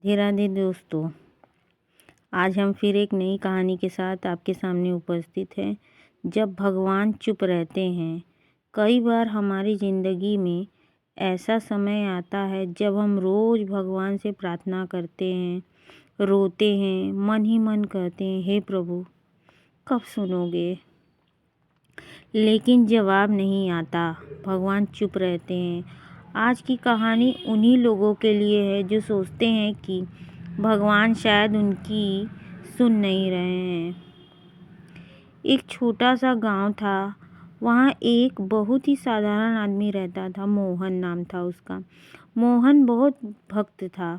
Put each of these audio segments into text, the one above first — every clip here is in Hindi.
राधे राधे दोस्तों, आज हम फिर एक नई कहानी के साथ आपके सामने उपस्थित हैं। जब भगवान चुप रहते हैं। कई बार हमारी ज़िंदगी में ऐसा समय आता है जब हम रोज़ भगवान से प्रार्थना करते हैं, रोते हैं, मन ही मन कहते हैं, हे प्रभु कब सुनोगे। लेकिन जवाब नहीं आता, भगवान चुप रहते हैं। आज की कहानी उन्हीं लोगों के लिए है जो सोचते हैं कि भगवान शायद उनकी सुन नहीं रहे हैं। एक छोटा सा गांव था। वहाँ एक बहुत ही साधारण आदमी रहता था। मोहन नाम था उसका। मोहन बहुत भक्त था।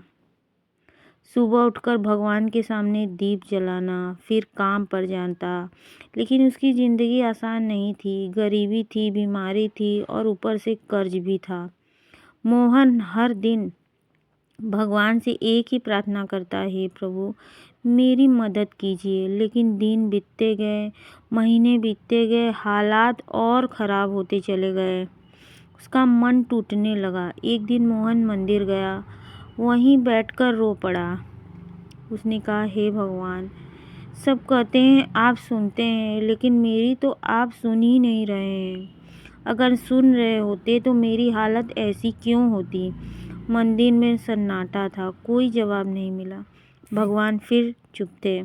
सुबह उठकर भगवान के सामने दीप जलाना, फिर काम पर जाता। लेकिन उसकी ज़िंदगी आसान नहीं थी। गरीबी थी, बीमारी थी और ऊपर से कर्ज भी था। मोहन हर दिन भगवान से एक ही प्रार्थना करता, हे प्रभु मेरी मदद कीजिए। लेकिन दिन बीतते गए, महीने बीतते गए, हालात और ख़राब होते चले गए। उसका मन टूटने लगा। एक दिन मोहन मंदिर गया, वहीं बैठकर रो पड़ा। उसने कहा, हे भगवान सब कहते हैं आप सुनते हैं, लेकिन मेरी तो आप सुन ही नहीं रहे हैं। अगर सुन रहे होते तो मेरी हालत ऐसी क्यों होती। मंदिर में सन्नाटा था, कोई जवाब नहीं मिला। भगवान फिर चुप थे।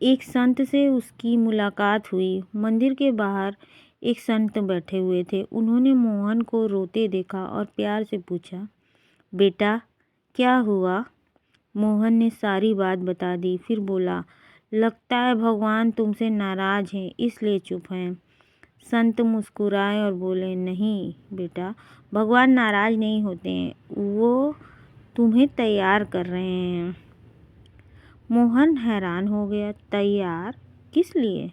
एक संत से उसकी मुलाकात हुई। मंदिर के बाहर एक संत बैठे हुए थे। उन्होंने मोहन को रोते देखा और प्यार से पूछा, बेटा क्या हुआ। मोहन ने सारी बात बता दी। फिर बोला, लगता है भगवान तुमसे नाराज हैं, इसलिए चुप हैं। संत मुस्कुराए और बोले, नहीं बेटा, भगवान नाराज नहीं होते हैं, वो तुम्हें तैयार कर रहे हैं। मोहन हैरान हो गया, तैयार किस लिए।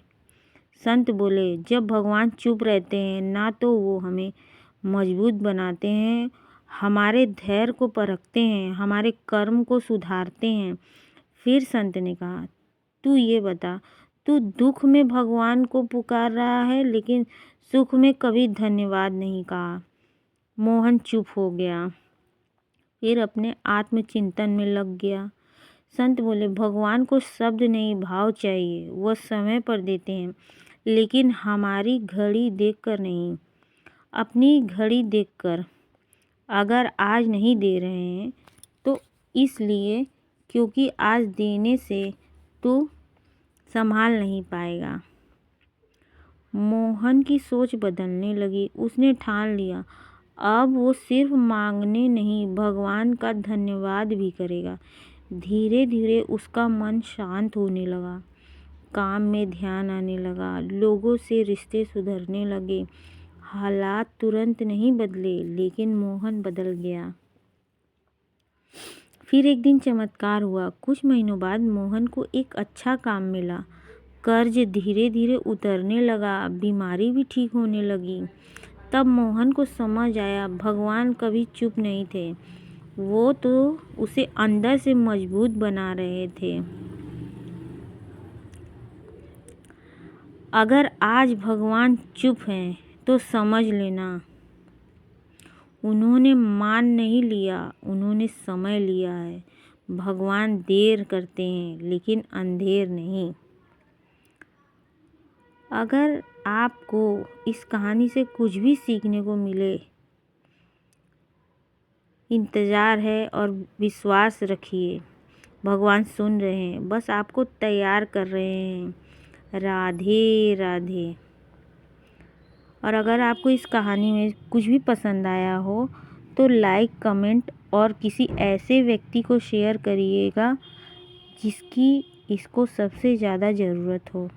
संत बोले, जब भगवान चुप रहते हैं ना तो वो हमें मजबूत बनाते हैं, हमारे धैर्य को परखते हैं, हमारे कर्म को सुधारते हैं। फिर संत ने कहा, तू ये बता, तू दुख में भगवान को पुकार रहा है लेकिन सुख में कभी धन्यवाद नहीं कहा। मोहन चुप हो गया, फिर अपने आत्मचिंतन में लग गया। संत बोले, भगवान को शब्द नहीं भाव चाहिए, वह समय पर देते हैं, लेकिन हमारी घड़ी देखकर नहीं, अपनी घड़ी देखकर। अगर आज नहीं दे रहे हैं तो इसलिए क्योंकि आज देने से तू संभाल नहीं पाएगा। मोहन की सोच बदलने लगी। उसने ठान लिया, अब वो सिर्फ मांगने नहीं, भगवान का धन्यवाद भी करेगा। धीरे धीरे उसका मन शांत होने लगा। काम में ध्यान आने लगा, लोगों से रिश्ते सुधरने लगे। हालात तुरंत नहीं बदले, लेकिन मोहन बदल गया। फिर एक दिन चमत्कार हुआ। कुछ महीनों बाद मोहन को एक अच्छा काम मिला। कर्ज धीरे धीरे उतरने लगा, बीमारी भी ठीक होने लगी। तब मोहन को समझ आया, भगवान कभी चुप नहीं थे, वो तो उसे अंदर से मजबूत बना रहे थे। अगर आज भगवान चुप हैं तो समझ लेना, उन्होंने मान नहीं लिया, उन्होंने समय लिया है। भगवान देर करते हैं लेकिन अंधेर नहीं। अगर आपको इस कहानी से कुछ भी सीखने को मिले, इंतज़ार है और विश्वास रखिए, भगवान सुन रहे हैं, बस आपको तैयार कर रहे हैं। राधे राधे। और अगर आपको इस कहानी में कुछ भी पसंद आया हो तो लाइक, कमेंट और किसी ऐसे व्यक्ति को शेयर करिएगा जिसकी इसको सबसे ज़्यादा ज़रूरत हो।